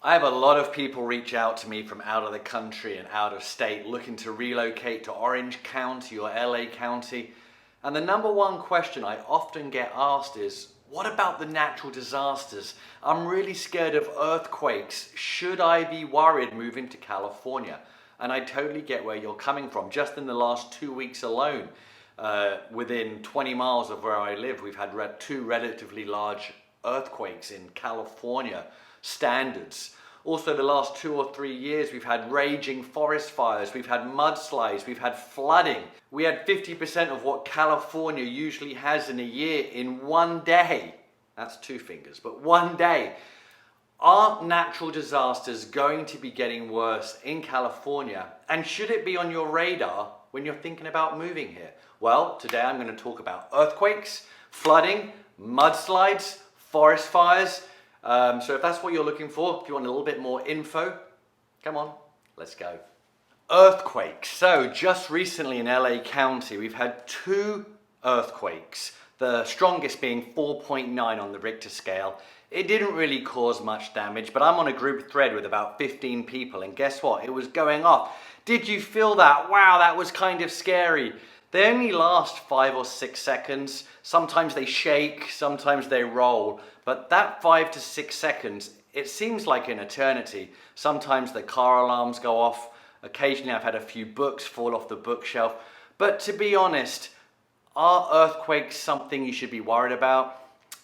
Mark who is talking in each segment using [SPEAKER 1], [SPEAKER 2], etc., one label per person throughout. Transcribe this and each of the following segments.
[SPEAKER 1] I have a lot of people reach out to me from out of the country and out of state looking to relocate to Orange County or LA County. And the number one question I often get asked is, what about the natural disasters? I'm really scared of earthquakes. Should I be worried moving to California? And I totally get where you're coming from. Just in the last 2 weeks alone, within 20 miles of where I live, we've had two relatively large earthquakes in California standards. Also, the last 2 or 3 years, we've had raging forest fires, we've had mudslides, we've had flooding. We had 50% of what California usually has in a year in one day. That's two fingers, but one day. Are natural disasters going to be getting worse in California? And should it be on your radar when you're thinking about moving here? Well, today I'm going to talk about earthquakes, flooding, mudslides, forest fires. So if that's what you're looking for, if you want a little bit more info, come on, let's go. Earthquakes. So just recently in LA County, we've had 2 earthquakes, the strongest being 4.9 on the Richter scale. It didn't really cause much damage, but I'm on a group thread with about 15 people, and guess what? It was going off. Did you feel that? Wow, that was kind of scary. They only last 5 or 6 seconds. Sometimes they shake, sometimes they roll. But that 5 to 6 seconds, it seems like an eternity. Sometimes the car alarms go off. Occasionally I've had a few books fall off the bookshelf. But to be honest, are earthquakes something you should be worried about?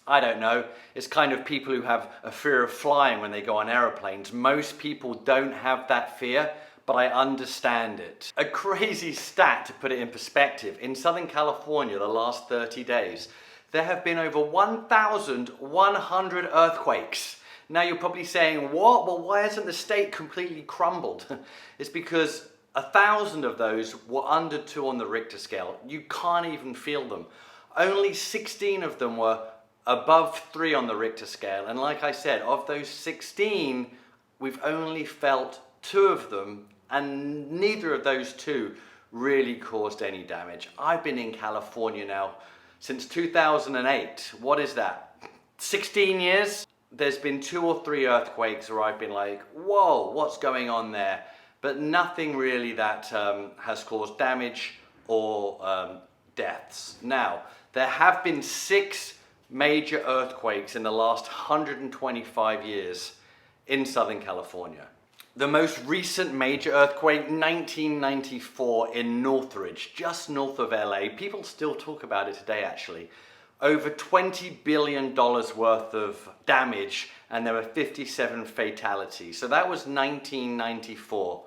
[SPEAKER 1] I don't know. It's kind of people who have a fear of flying when they go on aeroplanes. Most people don't have that fear, but I understand it. A crazy stat to put it in perspective, in Southern California the last 30 days, there have been over 1,100 earthquakes. Now you're probably saying, what? Well, why hasn't the state completely crumbled? It's because 1,000 of those were under 2 on the Richter scale. You can't even feel them. Only 16 of them were above 3 on the Richter scale. And like I said, of those 16, we've only felt 2 of them, and neither of those 2 really caused any damage. I've been in California now since 2008. What is that? 16 years? There's been 2 or 3 earthquakes where I've been like, whoa, what's going on there? But nothing really that has caused damage or deaths. Now, there have been 6 major earthquakes in the last 125 years in Southern California. The most recent major earthquake, 1994 in Northridge, just north of LA. People still talk about it today, actually. Over $20 billion worth of damage, and there were 57 fatalities. So that was 1994.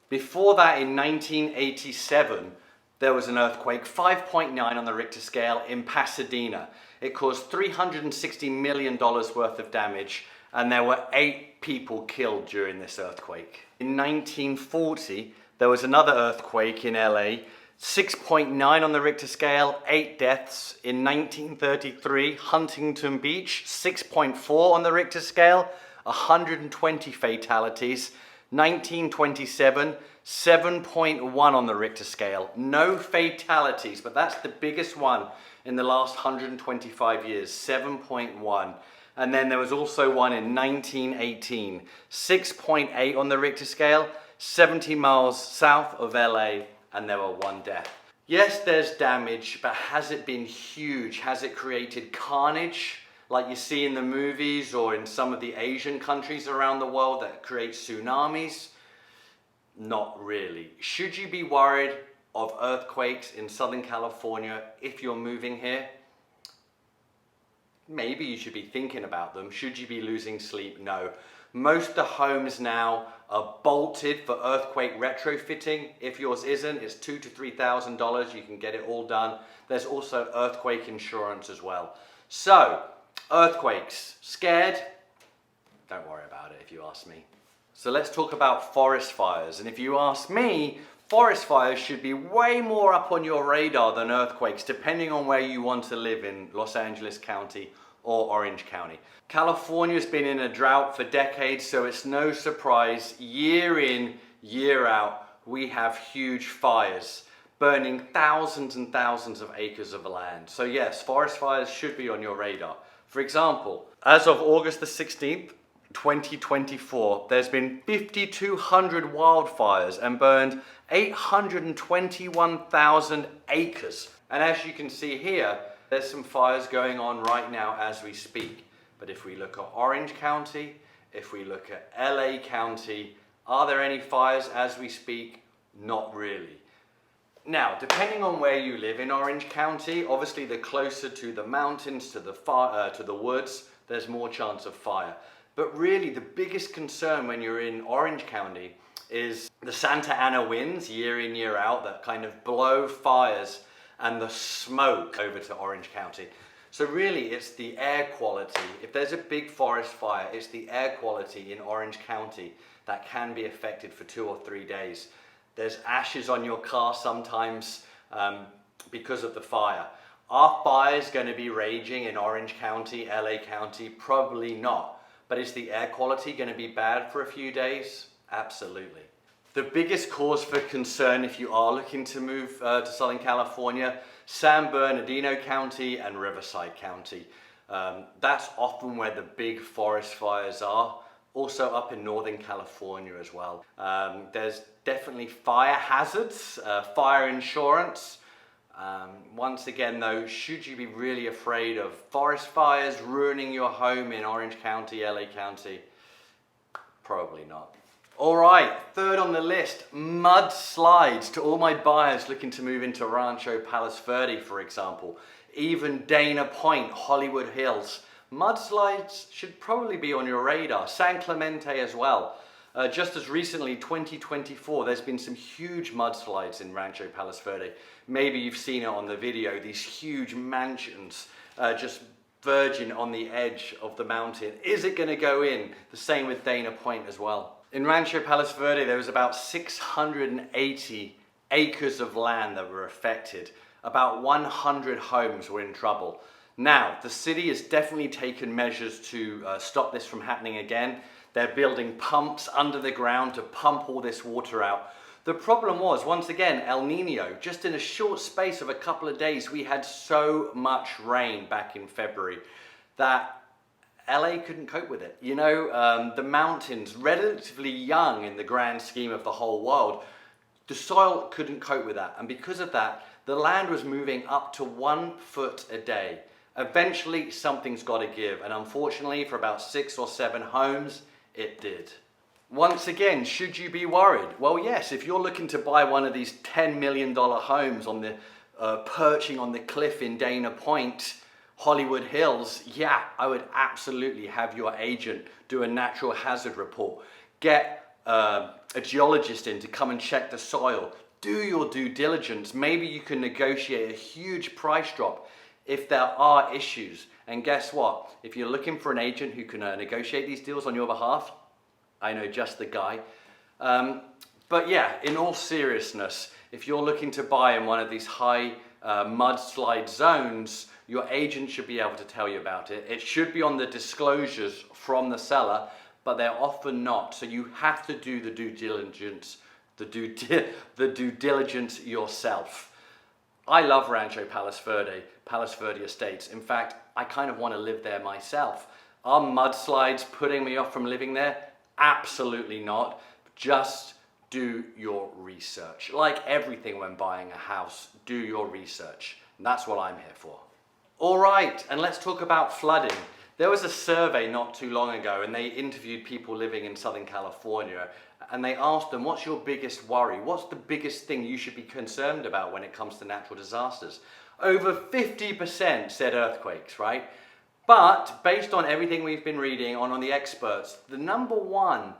[SPEAKER 1] Before that, in 1987, there was an earthquake, 5.9 on the Richter scale in Pasadena. It caused $360 million worth of damage, and there were 8 people killed during this earthquake. In 1940, there was another earthquake in LA, 6.9 on the Richter scale, 8 deaths. In 1933, Huntington Beach, 6.4 on the Richter scale, 120 fatalities. 1927, 7.1 on the Richter scale. No fatalities, but that's the biggest one in the last 125 years, 7.1. And then there was also one in 1918, 6.8 on the Richter scale, 70 miles south of LA, and there were 1 death. Yes, there's damage, but has it been huge? Has it created carnage like you see in the movies or in some of the Asian countries around the world that create tsunamis? Not really. Should you be worried of earthquakes in Southern California if you're moving here? Maybe you should be thinking about them. Should you be losing sleep? No. Most of the homes now are bolted for earthquake retrofitting. If yours isn't, it's $2,000 to $3,000. You can get it all done. There's also earthquake insurance as well. So, earthquakes. Scared? Don't worry about it if you ask me. So let's talk about forest fires. And if you ask me, forest fires should be way more up on your radar than earthquakes, depending on where you want to live in Los Angeles County or Orange County. California's been in a drought for decades, so it's no surprise, year in, year out, we have huge fires burning thousands and thousands of acres of land. So yes, forest fires should be on your radar. For example, as of August the 16th, 2024, there's been 5,200 wildfires and burned 821,000 acres. And as you can see here, there's some fires going on right now as we speak. But if we look at Orange County, if we look at LA County, are there any fires as we speak? Not really. Now, depending on where you live in Orange County, obviously the closer to the mountains, to the woods, there's more chance of fire. But really, the biggest concern when you're in Orange County is the Santa Ana winds, year in, year out, that kind of blow fires and the smoke over to Orange County. So really, it's the air quality. If there's a big forest fire, it's the air quality in Orange County that can be affected for 2 or 3 days. There's ashes on your car sometimes because of the fire. Are fires going to be raging in Orange County, LA County? Probably not. But is the air quality going to be bad for a few days? Absolutely. The biggest cause for concern if you are looking to move to Southern California, San Bernardino County and Riverside County. That's often where the big forest fires are. Also up in Northern California as well. There's definitely fire hazards, fire insurance. Once again though, should you be really afraid of forest fires ruining your home in Orange County, LA County? Probably not. Alright, third on the list, mudslides. To all my buyers looking to move into Rancho Palos Verdes, for example, even Dana Point, Hollywood Hills. Mudslides should probably be on your radar. San Clemente as well. Just as recently, 2024, there's been some huge mudslides in Rancho Palos Verdes. Maybe you've seen it on the video, these huge mansions just verging on the edge of the mountain. Is it going to go in? The same with Dana Point as well. In Rancho Palos Verdes, there was about 680 acres of land that were affected. About 100 homes were in trouble. Now, the city has definitely taken measures to stop this from happening again. They're building pumps under the ground to pump all this water out. The problem was, once again, El Nino. Just in a short space of a couple of days, we had so much rain back in February that LA couldn't cope with it. You know, the mountains, relatively young in the grand scheme of the whole world, the soil couldn't cope with that. And because of that, the land was moving up to 1 foot a day. Eventually, something's got to give. And unfortunately, for about 6 or 7 homes, it did. Once again, should you be worried? Well, yes, if you're looking to buy one of these $10 million homes on the perching on the cliff in Dana Point, Hollywood Hills, yeah, I would absolutely have your agent do a natural hazard report. Get a geologist in to come and check the soil. Do your due diligence. Maybe you can negotiate a huge price drop if there are issues. And guess what? If you're looking for an agent who can negotiate these deals on your behalf, I know just the guy. But yeah, in all seriousness, if you're looking to buy in one of these high mudslide zones, your agent should be able to tell you about it. It should be on the disclosures from the seller, but they're often not. So you have to do the due diligence, the due diligence yourself. I love Rancho Palos Verdes Estates. In fact, I kind of want to live there myself. Are mudslides putting me off from living there? Absolutely not. Just do your research. Like everything when buying a house, do your research. And that's what I'm here for. All right, and let's talk about flooding. There was a survey not too long ago and they interviewed people living in Southern California and they asked them, what's your biggest worry? What's the biggest thing you should be concerned about when it comes to natural disasters? Over 50% said earthquakes, right? But based on everything we've been reading on the experts, the number one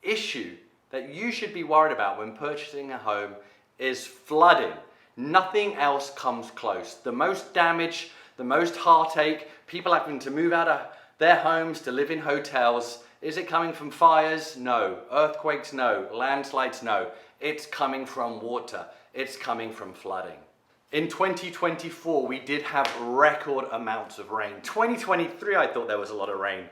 [SPEAKER 1] issue that you should be worried about when purchasing a home is flooding. Nothing else comes close. The most damage, the most heartache, people having to move out of their homes to live in hotels. Is it coming from fires? No. Earthquakes? No. Landslides? No. It's coming from water. It's coming from flooding. In 2024, we did have record amounts of rain. 2023, I thought there was a lot of rain.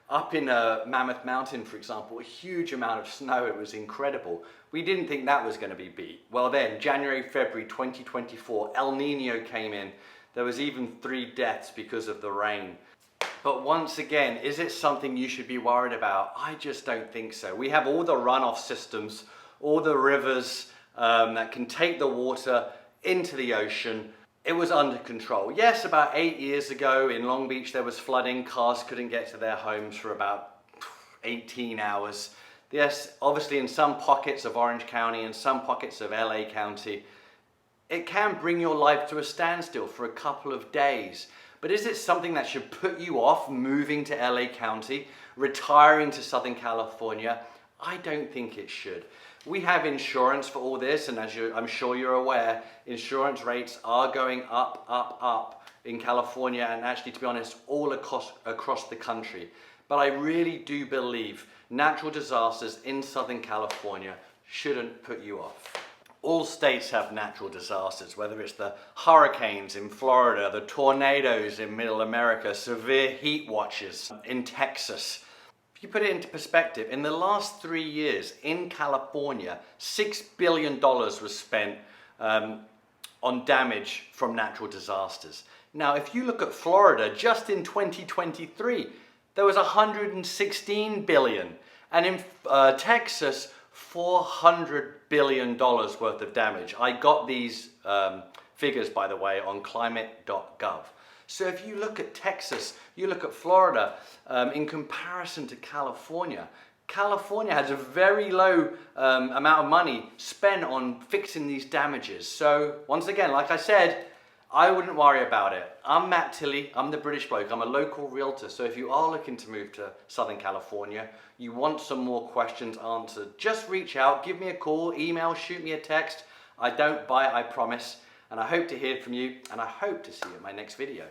[SPEAKER 1] Up in Mammoth Mountain, for example, a huge amount of snow. It was incredible. We didn't think that was going to be beat. Well then, January, February 2024, El Nino came in. There was even 3 deaths because of the rain. But once again, is it something you should be worried about? I just don't think so. We have all the runoff systems, all the rivers that can take the water into the ocean. It was under control. Yes, about 8 years ago in Long Beach there was flooding. Cars couldn't get to their homes for about 18 hours. Yes, obviously in some pockets of Orange County and some pockets of LA County, it can bring your life to a standstill for a couple of days. But is it something that should put you off moving to LA County, retiring to Southern California? I don't think it should. We have insurance for all this, and as I'm sure you're aware, insurance rates are going up in California, and actually, to be honest, all across the country. But I really do believe natural disasters in Southern California shouldn't put you off. All states have natural disasters, whether it's the hurricanes in Florida, the tornadoes in Middle America, severe heat watches in Texas. If you put it into perspective, in the last 3 years in California, $6 billion was spent on damage from natural disasters. Now, if you look at Florida, just in 2023, there was $116 billion. And in Texas, $400 billion worth of damage. I got these figures, by the way, on climate.gov. So if you look at Texas, you look at Florida, in comparison to California, California has a very low amount of money spent on fixing these damages. So once again, like I said, I wouldn't worry about it. I'm Matt Tilley, I'm the British bloke, I'm a local realtor. So if you are looking to move to Southern California, you want some more questions answered, just reach out, give me a call, email, shoot me a text. I don't bite, I promise. And I hope to hear from you, and I hope to see you in my next video.